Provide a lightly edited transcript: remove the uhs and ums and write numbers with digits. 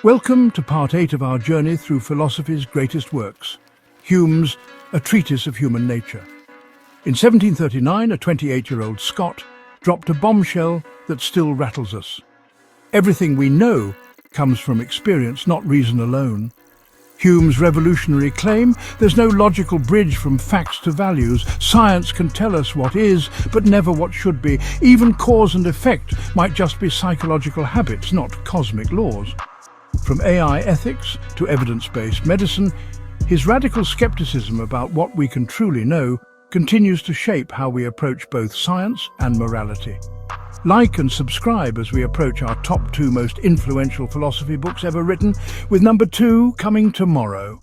Welcome to part 8 of our journey through philosophy's greatest works, Hume's A Treatise of Human Nature. In 1739, a 28-year-old Scot dropped a bombshell that still rattles us. Everything we know comes from experience, not reason alone. Hume's revolutionary claim: there's no logical bridge from facts to values. Science can tell us what is, but never what should be. Even cause and effect might just be psychological habits, not cosmic laws. From AI ethics to evidence-based medicine, his radical skepticism about what we can truly know continues to shape how we approach both science and morality. Like and subscribe as we approach our top 2 most influential philosophy books ever written, with number 2 coming tomorrow.